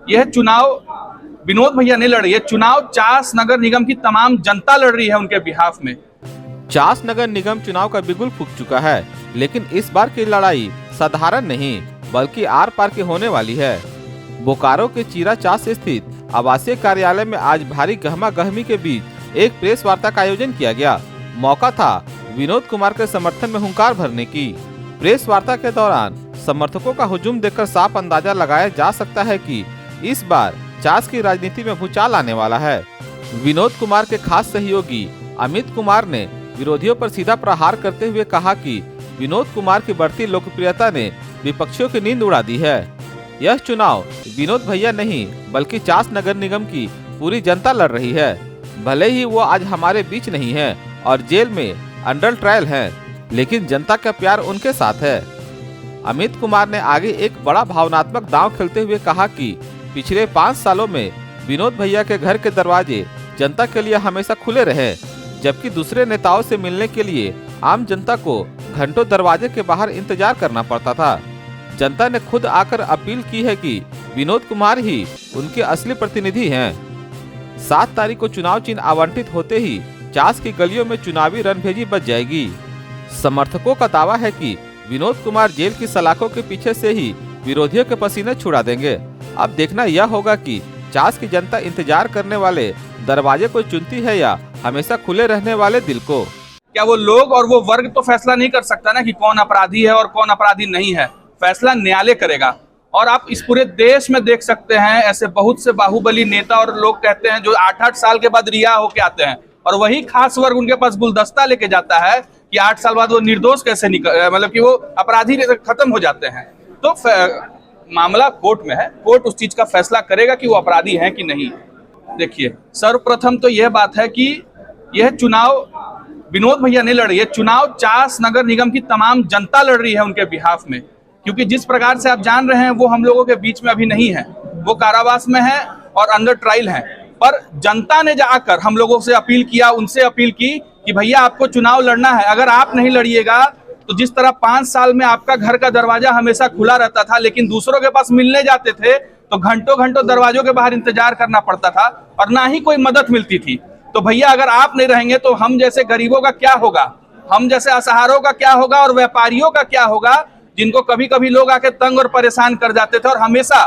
यह चुनाव विनोद भैया नहीं लड़ रही है, चुनाव चास नगर निगम की तमाम जनता लड़ रही है उनके बिहाफ में। चास नगर निगम चुनाव का बिगुल फूंक चुका है, लेकिन इस बार की लड़ाई साधारण नहीं बल्कि आर पार की होने वाली है। बोकारो के चीरा चास स्थित आवासीय कार्यालय में आज भारी गहमा गहमी के बीच एक प्रेस वार्ता का आयोजन किया गया। मौका था विनोद कुमार के समर्थन में हुंकार भरने की। प्रेस वार्ता के दौरान समर्थकों का हुजूम देखकर साफ अंदाजा लगाया जा सकता है कि इस बार चास की राजनीति में भूचाल आने वाला है। विनोद कुमार के खास सहयोगी अमित कुमार ने विरोधियों पर सीधा प्रहार करते हुए कहा कि विनोद कुमार की बढ़ती लोकप्रियता ने विपक्षियों की नींद उड़ा दी है। यह चुनाव विनोद भैया नहीं बल्कि चास नगर निगम की पूरी जनता लड़ रही है। भले ही वो आज हमारे बीच नहीं है और जेल में अंडर ट्रायल है, लेकिन जनता का प्यार उनके साथ है। अमित कुमार ने आगे एक बड़ा भावनात्मक दांव खेलते हुए कहा कि पिछले 5 सालों में विनोद भैया के घर के दरवाजे जनता के लिए हमेशा खुले रहे, जबकि दूसरे नेताओं से मिलने के लिए आम जनता को घंटों दरवाजे के बाहर इंतजार करना पड़ता था। जनता ने खुद आकर अपील की है कि विनोद कुमार ही उनके असली प्रतिनिधि हैं। 7 तारीख को चुनाव चिन्ह आवंटित होते ही चास की गलियों में चुनावी रणभेजी बच जाएगी। समर्थकों का दावा है कि विनोद कुमार जेल की सलाखों के पीछे से ही विरोधियों के पसीने छुड़ा देंगे। अब देखना यह होगा कि चास की जनता इंतजार करने वाले दरवाजे को चुनती है या हमेशा खुले रहने वाले दिल को। क्या वो लोग और वो वर्ग तो फैसला नहीं कर सकता ना कि कौन अपराधी है और कौन अपराधी नहीं है, फैसला न्यायालय करेगा। और आप इस पूरे देश में देख सकते हैं ऐसे बहुत से बाहुबली नेता और लोग कहते हैं जो 8-8 साल के बाद रिहा होके आते हैं, और वही खास वर्ग उनके पास गुलदस्ता लेके जाता है कि 8 साल बाद वो निर्दोष कैसे मतलब कि वो अपराधी खत्म हो जाते हैं। तो मामला कोर्ट में है, कोर्ट उस चीज का फैसला करेगा कि वो अपराधी हैं कि नहीं। देखिए, सर्वप्रथम तो यह बात है कि यह चुनाव विनोद भैया नहीं लड़ रही है, चुनाव चास नगर निगम की तमाम जनता लड़ रही है उनके बिहाफ में। क्योंकि जिस प्रकार से आप जान रहे हैं वो हम लोगों के बीच में अभी नहीं है, वो कारावास में है और अंडर ट्रायल है। पर जनता ने जाकर हम लोगों से अपील किया, उनसे अपील की कि भैया आपको चुनाव लड़ना है, अगर आप नहीं लड़िएगा तो जिस तरह 5 साल में आपका घर का दरवाजा हमेशा खुला रहता था, लेकिन दूसरों के पास मिलने जाते थे तो घंटों घंटों दरवाजों के बाहर इंतजार करना पड़ता था और ना ही कोई मदद मिलती थी। तो भैया अगर आप नहीं रहेंगे तो हम जैसे गरीबों का क्या होगा, हम जैसे असहारों का क्या होगा और व्यापारियों का क्या होगा, जिनको कभी कभी लोग आके तंग और परेशान कर जाते थे। और हमेशा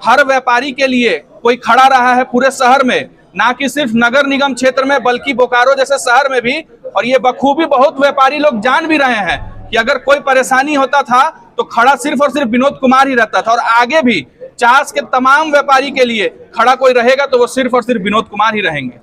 हर व्यापारी के लिए कोई खड़ा रहा है पूरे शहर में, ना कि सिर्फ नगर निगम क्षेत्र में बल्कि बोकारो जैसे शहर में भी। और ये बखूबी बहुत व्यापारी लोग जान भी रहे हैं कि अगर कोई परेशानी होता था तो खड़ा सिर्फ और सिर्फ विनोद कुमार ही रहता था, और आगे भी चास के तमाम व्यापारी के लिए खड़ा कोई रहेगा तो वो सिर्फ और सिर्फ विनोद कुमार ही रहेंगे।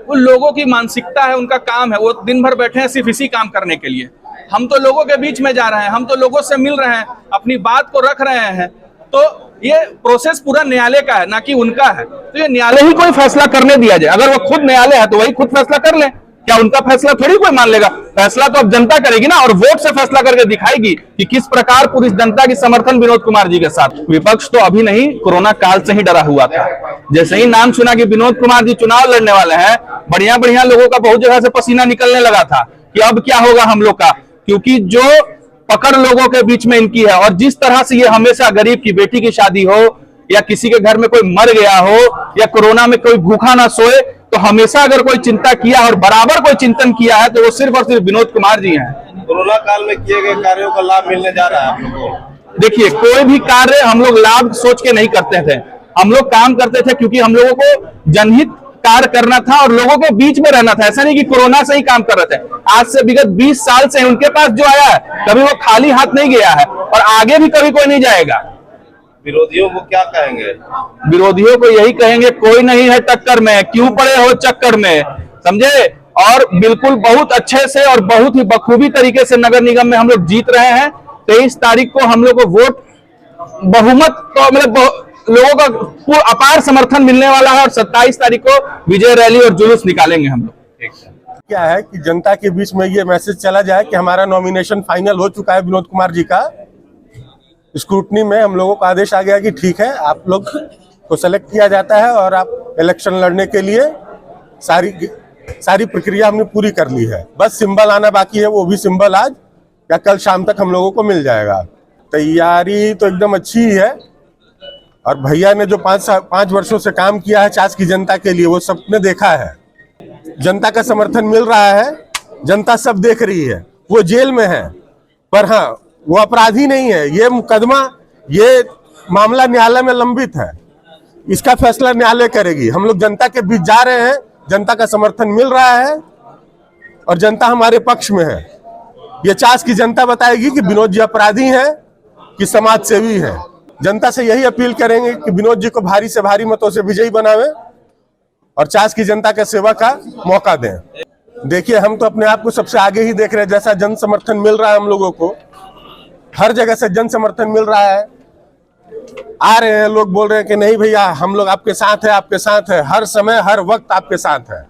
उन लोगों की मानसिकता है, उनका काम है, वो दिन भर बैठे हैं सिर्फ इसी काम करने के लिए। हम तो लोगों के बीच में जा रहे हैं, हम तो लोगों से मिल रहे हैं, अपनी बात को रख रहे हैं। तो ये प्रोसेस पूरा न्यायालय का है, ना कि उनका है। तो ये न्यायालय ही कोई फैसला करने दिया जाए। अगर वो खुद न्यायालय है तो वही खुद फैसला कर ले, क्या उनका फैसला थोड़ी कोई मान लेगा? फैसला तो अब जनता करेगी ना, और वोट से फैसला करके दिखाएगी कि किस प्रकार पूरी जनता की समर्थन विनोद कुमार जी के साथ। विपक्ष तो अभी नहीं, कोरोना काल से ही डरा हुआ था। जैसे ही नाम सुना कि विनोद कुमार जी चुनाव लड़ने वाले हैं, बढ़िया बढ़िया लोगों का बहुत जगह से पसीना निकलने लगा था कि अब क्या होगा हम लोग का, क्योंकि जो पकड़ लोगों के बीच में इनकी है। और जिस तरह से ये हमेशा गरीब की बेटी की शादी हो या किसी के घर में कोई मर गया हो या कोरोना में कोई भूखा ना सोए, तो हमेशा अगर कोई चिंता किया और बराबर कोई चिंतन किया है तो वो सिर्फ और सिर्फ विनोद कुमार जी हैं। कोरोना काल में किए गए कार्यों का लाभ मिलने जा रहा है आप लोगों को? देखिए, कोई भी कार्य हम लोग लाभ सोच के नहीं करते थे, हम लोग काम करते थे क्योंकि हम लोगों को जनहित कार्य करना था और लोगों के बीच में रहना था। ऐसा नहीं कि कोरोना से ही काम कर रहे थे। आज से विगत 20 साल से उनके पास जो आया है कभी वो खाली हाथ नहीं गया है और आगे भी कभी कोई नहीं जाएगा। विरोधियों को क्या कहेंगे? विरोधियों को यही कहेंगे, कोई नहीं है टक्कर में, क्यों पड़े हो चक्कर में, समझे? और बिल्कुल बहुत अच्छे से और बहुत ही बखूबी तरीके से नगर निगम में हम लोग जीत रहे हैं। 23 तारीख को हम लोग को वोट बहुमत तो मतलब लोगों का अपार समर्थन मिलने वाला है और 27 तारीख को विजय रैली और जुलूस निकालेंगे हम लोग। क्या है कि जनता के बीच में ये मैसेज चला जाए कि हमारा नॉमिनेशन फाइनल हो चुका है विनोद कुमार जी का। स्क्रूटनी में हम लोगों का आदेश आ गया कि ठीक है, आप लोग को सेलेक्ट किया जाता है और आप इलेक्शन लड़ने के लिए सारी प्रक्रिया हमने पूरी कर ली है। बस सिंबल आना बाकी है, वो भी सिंबल आज या कल शाम तक हम लोगों को मिल जाएगा। तैयारी तो एकदम अच्छी ही है। और भैया ने जो 5 वर्षों से काम किया है चास की जनता के लिए, वो सबने देखा है। जनता का समर्थन मिल रहा है, जनता सब देख रही है। वो जेल में है, पर हाँ, वो अपराधी नहीं है। ये मुकदमा, ये मामला न्यायालय में लंबित है, इसका फैसला न्यायालय करेगी। हम लोग जनता के बीच जा रहे हैं, जनता का समर्थन मिल रहा है और जनता हमारे पक्ष में है। ये चास की जनता बताएगी कि विनोद जी अपराधी हैं कि समाज सेवी हैं। जनता से यही अपील करेंगे कि विनोद जी को भारी से भारी मतों से विजयी बनावे और चास की जनता के सेवा का मौका दें। देखिए, हम तो अपने आप को सबसे आगे ही देख रहे हैं। जैसा जन समर्थन मिल रहा है हम लोगों को, हर जगह से जन समर्थन मिल रहा है। आ रहे हैं लोग, बोल रहे हैं कि नहीं भैया, हम लोग आपके साथ है, आपके साथ है, हर समय हर वक्त आपके साथ है।